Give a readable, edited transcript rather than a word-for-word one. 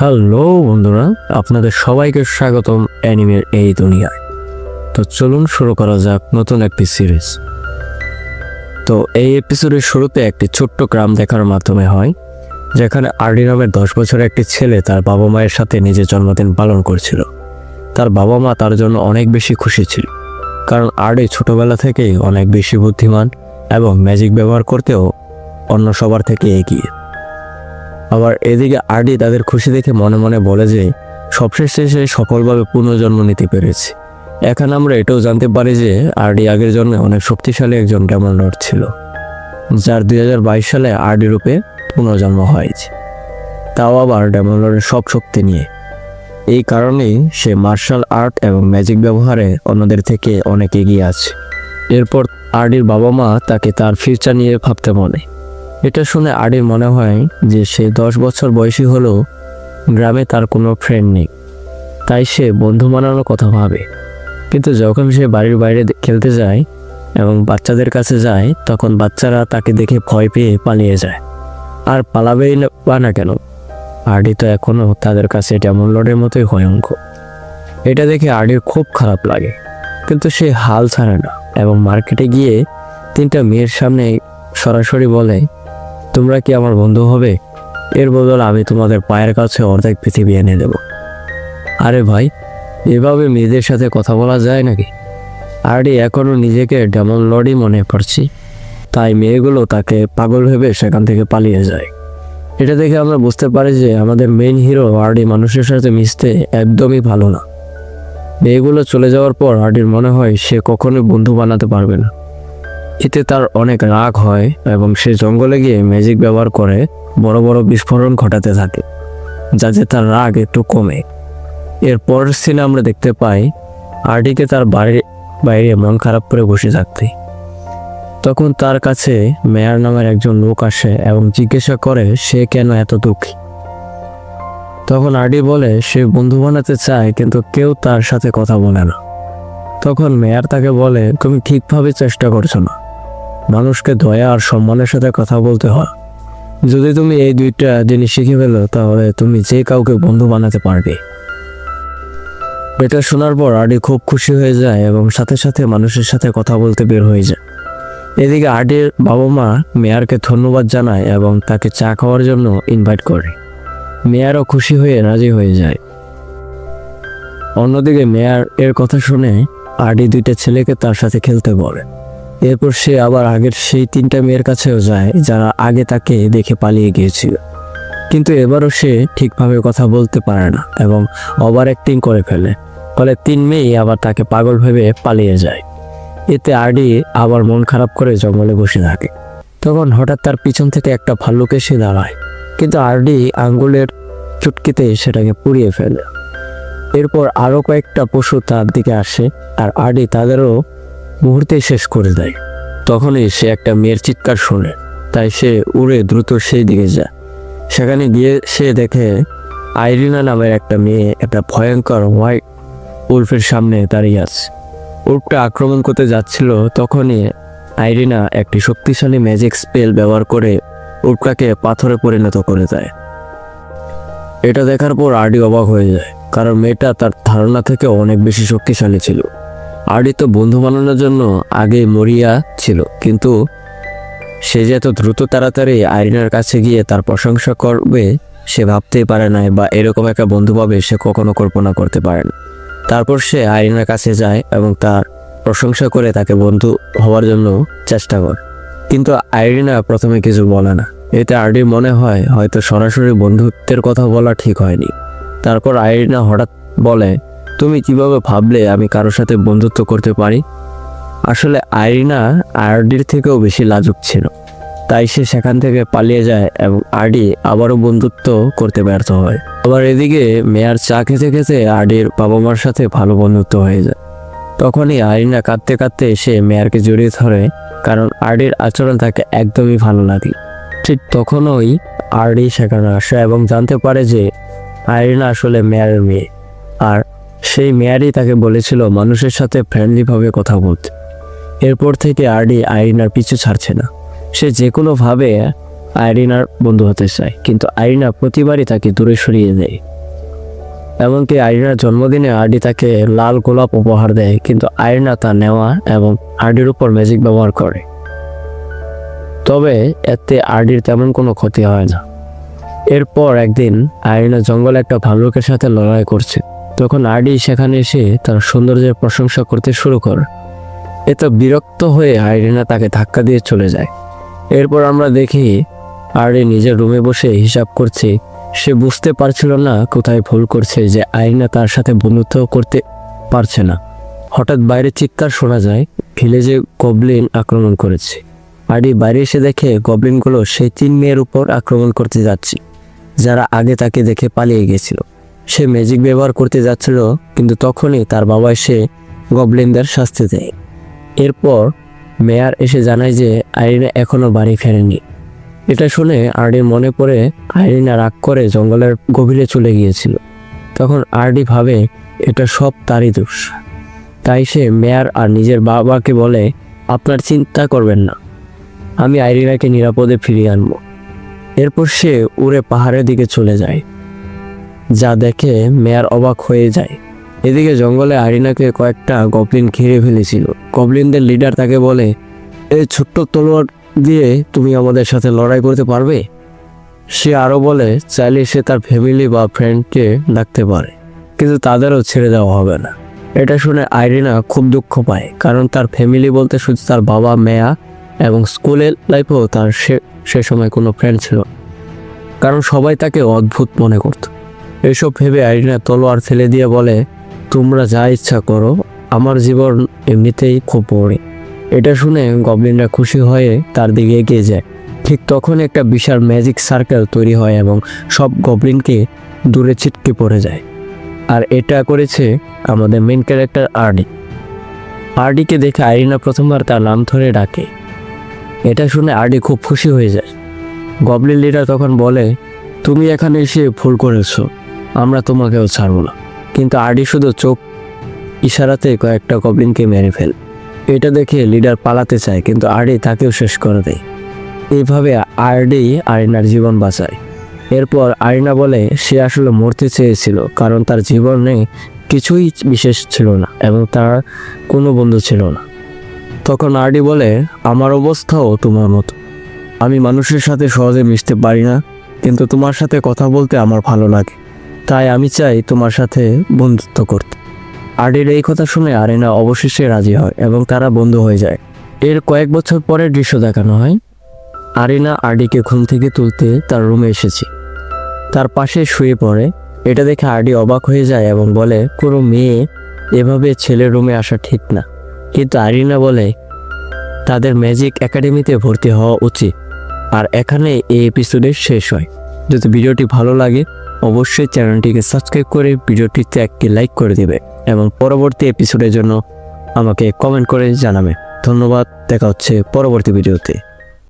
Hello বন্ধুরা, আপনাদের সবাইকে স্বাগতম অ্যানিমের এই দুনিয়ায়। তো চলুন শুরু করা যাক নতুন একটি সিরিজ। তো এই এপিসোডের শুরুতে একটি ছোট্ট গ্রাম দেখার মাধ্যমে হয়, যেখানে আরডি নামের 10 বছরের একটি ছেলে তার বাবা মায়ের সাথে নিজের জন্মদিন পালন করছিল। তার বাবা মা তার জন্য অনেক বেশি খুশি ছিল, কারণ আরডি ছোটবেলা থেকেই অনেক বেশি বুদ্ধিমান এবং ম্যাজিক ব্যবহার করতেও অন্য সবার থেকে এগিয়ে। আবার এদিকে আরডি তাদের খুশি দেখে মনে মনে বলে যে সবশেষে সে সফলভাবে পুনর্জন্ম নিতে পেরেছে। এখন আমরা এটাও জানতে পারি যে আরডি আগের জন্মে অনেক শক্তিশালী একজন ডেমন লর্ড ছিল, যার 2022 সালে আরডি রূপে পুনর্জন্ম হয়েছে, তাও আবার ডেমন লর্ডের সব শক্তি নিয়ে। এই কারণেই সে মার্শাল আর্ট এবং ম্যাজিক ব্যবহারে অন্যদের থেকে অনেক এগিয়ে আছে। এরপর আরডির বাবা মা তাকে তার ফিউচার নিয়ে ভাবতে বলে। এটা শুনে আরডির মনে হয় যে সে 10 বছর বয়সী হলেও গ্রামে তার কোনো ফ্রেন্ড নেই, তাই সে বন্ধু বানানোর কথা ভাবে। কিন্তু যখন সে বাড়ির বাইরে খেলতে যায় এবং বাচ্চাদের কাছে যায়, তখন বাচ্চারা তাকে দেখে ভয় পেয়ে পালিয়ে যায়। আর পালাবেই বা না কেন, আরডি তো এখনও তাদের কাছে ডেমন লর্ডের মতোই ভয়ঙ্কর। এটা দেখে আরডির খুব খারাপ লাগে, কিন্তু সে হাল ছাড়ে না এবং মার্কেটে গিয়ে 3টা মেয়ের সামনে সরাসরি বলে, তোমরা কি আমার বন্ধু হবে? এর বদলে আমি তোমাদের পায়ের কাছে অর্ধেক পৃথিবী এনে দেব। আরে ভাই, এভাবে মেয়েদের সাথে কথা বলা যায় নাকি? আরডি এখনও নিজেকে ডেমন লর্ডই মনে করছি, তাই মেয়েগুলো তাকে পাগল ভেবে সেখান থেকে পালিয়ে যায়। এটা দেখে আমরা বুঝতে পারি যে আমাদের মেইন হিরো আরডি মানুষের সাথে মিশতে একদমই ভালো না। মেয়েগুলো চলে যাওয়ার পর আরডির মনে হয় সে কখনোই বন্ধু বানাতে পারবে না। এতে তার অনেক রাগ হয় এবং সে জঙ্গলে গিয়ে ম্যাজিক ব্যবহার করে বড় বড় বিস্ফোরণ ঘটাতে থাকে, যাতে তার রাগ একটু কমে। এরপর সিনে আমরা দেখতে পাই আরডিকে তার বাড়ির বাইরে মন খারাপ করে বসে থাকতে। তখন তার কাছে মেয়ার নামের একজন লোক আসে এবং জিজ্ঞাসা করে সে কেন এত দুঃখী। তখন আরডি বলে সে বন্ধু বানাতে চায়, কিন্তু কেউ তার সাথে কথা বলে না। তখন মেয়ার তাকে বলে, তুমি ঠিকভাবে চেষ্টা করছো না, মানুষকে দয়া আর সম্মানের সাথে কথা বলতে হয়। যদি তুমি এই 2টা জিনিস শিখে ফেলো, তাহলে তুমি যে কাউকে বন্ধু বানাতে পারবে। এটা শোনার পর আরডি খুব খুশি হয়ে যায় এবং সাথে সাথে মানুষের সাথে কথা বলতে বের হয়ে যায়। এদিকে আরডির বাবা মা মেয়ারকে ধন্যবাদ জানায় এবং তাকে চা খাওয়ার জন্য ইনভাইট করে। মেয়ারও খুশি হয়ে রাজি হয়ে যায়। অন্যদিকে মেয়ার এর কথা শুনে আরডি 2টা ছেলেকে তার সাথে খেলতে বলে। এরপর সে আবার আগের সেই 3টা মেয়ের কাছেও যায় যারা আগে তাকে দেখে পালিয়ে গিয়েছিল, কিন্তু এবারও সে ঠিকভাবে কথা বলতে পারে না এবং ওভার অ্যাক্টিং করে ফেলে। ফলে 3 মেয়েই আবার তাকে পাগল ভেবে পালিয়ে যায়। এতে আরডি আবার মন খারাপ করে জঙ্গলে বসে থাকে। তখন হঠাৎ তার পিছন থেকে একটা ভাল্লুক এসে দাঁড়ায়, কিন্তু আরডি আঙ্গুলের চুটকিতে সেটাকে পুড়িয়ে ফেলে। এরপর আরও কয়েকটা পশু তার দিকে আসে আর আরডি তাদেরও মুহূর্তে শেষ করে দেয়। তখনই সে একটা মেয়ের চিৎকার শোনে, তাই সে উড়ে দ্রুত সেই দিকে যায়। সেখানে গিয়ে সে দেখে আইরিনা নামের একটা মেয়ে একটা ভয়ঙ্কর হোয়াইট উল্ফের সামনে দাঁড়িয়ে আছে। উল্ফটা আক্রমণ করতে যাচ্ছিল, তখনই আইরিনা একটি শক্তিশালী ম্যাজিক স্পেল ব্যবহার করে উল্ফটাকে পাথরে পরিণত করে দেয়। এটা দেখার পর আরডি অবাক হয়ে যায়, কারণ মেয়েটা তার ধারণা থেকে অনেক বেশি শক্তিশালী ছিল। আরডি তো বন্ধু বানানোর জন্য আগে মরিয়া ছিল, কিন্তু সে যে এত দ্রুত তাড়াতাড়ি আইরিনার কাছে গিয়ে তার প্রশংসা করবে সে ভাবতেই পারে না, বা এরকম একটা বন্ধু পাবে সে কখনো কল্পনা করতে পারে না। তারপর সে আইরিনার কাছে যায় এবং তার প্রশংসা করে তাকে বন্ধু হওয়ার জন্য চেষ্টা করে, কিন্তু আইরিনা প্রথমে কিছু বলে না। এতে আরডির মনে হয় হয়তো সরাসরি বন্ধুত্বের কথা বলা ঠিক হয়নি। তারপর আইরিনা হঠাৎ বলে, তুমি কিভাবে ভাবলে আমি কারোর সাথে বন্ধুত্ব করতে পারি? আসলে আইরিনা আরডির থেকেও বেশি লাজুক ছিল, তাই সে সেখান থেকে পালিয়ে যায় এবং আরডি আবারও বন্ধুত্ব করতে ব্যর্থ হয়। আবার এদিকে মেয়ার চা খেতে খেতে আরডির বাবা মার সাথে ভালো বন্ধুত্ব হয়ে যায়। তখনই আইরিনা কাঁদতে কাঁদতে এসে মেয়ারকে জড়িয়ে ধরে, কারণ আরডির আচরণ তাকে একদমই ভালো লাগে। ঠিক তখনই আরডি সেখানে আসে এবং জানতে পারে যে আইরিনা আসলে মেয়ারের মেয়ে, আর সেই মেয়ারই তাকে বলেছিল মানুষের সাথে ফ্রেন্ডলিভাবে কথা বলতে। এরপর থেকে আরডি আইরিনার পিছু ছাড়ছে না। সে যে কোনোভাবে আইরিনার বন্ধু হতে চায়, কিন্তু আইরিনা প্রতিবারই তাকে দূরে সরিয়ে দেয়। এমনকি আইরিনার জন্মদিনে আরডি তাকে লাল গোলাপ উপহার দেয়, কিন্তু আইরিনা তা নেওয়া এবং আরডির উপর ম্যাজিক ব্যবহার করে। তবে এতে আরডির তেমন কোনো ক্ষতি হয় না। এরপর একদিন আইরিনা জঙ্গলে একটা ভাল্লুকের সাথে লড়াই করছে, তখন আরডি সেখানে এসে তার সৌন্দর্যের প্রশংসা করতে শুরু করে। এতে বিরক্ত হয়ে আইরিনা তাকে ধাক্কা দিয়ে চলে যায়। এরপর আমরা দেখি আরডি নিজের রুমে বসে হিসাব করছে। সে বুঝতে পারছিল না কোথায় ভুল করছে, যে আইরিনা তার সাথে বন্ধুত্ব করতে পারছে না। হঠাৎ বাইরে চিৎকার শোনা যায়, ভিলেজে গবলিন আক্রমণ করেছে। আরডি বাইরে এসে দেখে গবলিনগুলো সেই 3 মেয়ের উপর আক্রমণ করতে যাচ্ছে, যারা আগে তাকে দেখে পালিয়ে গেছিল। সে ম্যাজিক ব্যবহার করতে যাচ্ছিল, কিন্তু তখনই তার বাবা এসে গবলিনদের শাস্তি দেয়। এরপর মেয়ার এসে জানায় যে আইরিনা এখনো বাড়ি ফেরেনি। এটা শুনে আরডির মনে পড়ে আইরিনা রাগ করে জঙ্গলের গভীরে চলে গিয়েছিল। তখন আরডি ভাবে এটা সব তারই দোষ। তাই সে মেয়ার আর নিজের বাবাকে বলে, আপনার চিন্তা করবেন না, আমি আইরিনাকে নিরাপদে ফিরিয়ে আনবো। এরপর সে উড়ে পাহাড়ের দিকে চলে যায়, যা দেখে মেয়ার অবাক হয়ে যায়। এদিকে জঙ্গলে আইরিনাকে কয়েকটা গবলিন ঘিরে ফেলেছিল। গবলিনদের লিডার তাকে বলে, এই ছোট্ট তলোয়ার দিয়ে তুমি আমাদের সাথে লড়াই করতে পারবে? সে আরও বলে, চাইলে সে তার ফ্যামিলি বা ফ্রেন্ডকে ডাকতে পারে, কিন্তু তাদেরও ছেড়ে দেওয়া হবে না। এটা শুনে আইরিনা খুব দুঃখ পায়, কারণ তার ফ্যামিলি বলতে শুধু তার বাবা, মেয়া এবং স্কুলের লাইফেও তার সে সময় কোনো ফ্রেন্ড ছিল, কারণ সবাই তাকে অদ্ভুত মনে করত। এসব ভেবে আইরিনা তলোয়ার ফেলে দিয়ে বলে, তোমরা যা ইচ্ছা করো, আমার জীবন এমনিতেই খুব বোরিং। এটা শুনে গবলিনরা খুশি হয়ে তার দিকে এগিয়ে যায়। ঠিক তখন একটা বিশাল ম্যাজিক সার্কেল তৈরি হয় এবং সব গবলিনকে দূরে ছিটকে পড়ে যায়। আর এটা করেছে আমাদের মেন ক্যারেক্টার আরডি। আরডিকে দেখে আইরিনা প্রথমবার তার নাম ধরে ডাকে। এটা শুনে আরডি খুব খুশি হয়ে যায়। গবলিন লিডার তখন বলে, তুমি এখানে এসে ভুল করেছো, আমরা তোমাকেও ছাড়বো না। কিন্তু আরডি শুধু চোখ ইশারাতে কয়েকটা গবলিনকে মেরে ফেলে। এটা দেখে লিডার পালাতে চায়, কিন্তু আরডি তাকেও শেষ করে দেয়। এইভাবে আরডি আরিনার জীবন বাঁচায়। এরপর আরিনা বলে সে আসলে মরতে চেয়েছিল, কারণ তার জীবনে কিছুই বিশেষ ছিল না এবং তার কোনো বন্ধু ছিল না। তখন আরডি বলে, আমার অবস্থাও তোমার মতো, আমি মানুষের সাথে সহজে মিশতে পারি না, কিন্তু তোমার সাথে কথা বলতে আমার ভালো লাগে, তাই আমি চাই তোমার সাথে বন্ধুত্ব করতে। আরডির এই কথা শুনে আরিনা অবশেষে রাজি হয় এবং তারা বন্ধু হয়ে যায়। এর কয়েক বছর পরের দৃশ্য দেখানো হয়। আরিনা আরডিকে ঘুম থেকে তুলতে তার রুমে এসেছে, তার পাশে শুয়ে পড়ে। এটা দেখে আরডি অবাক হয়ে যায় এবং বলে, কোনো মেয়ে এভাবে ছেলের রুমে আসা ঠিক না। কিন্তু আরিনা বলে তাদের ম্যাজিক একাডেমিতে ভর্তি হওয়া উচিত। আর এখানে এই এপিসোডের শেষ হয়। যদি ভিডিওটি ভালো লাগে অবশ্যই চ্যানেলটিকে সাবস্ক্রাইব করে ভিডিওটিতে একটি লাইক করে দিবে এবং পরবর্তী এপিসোডের জন্য আমাকে কমেন্ট করে জানাবে। ধন্যবাদ, দেখা হচ্ছে পরবর্তী ভিডিওতে।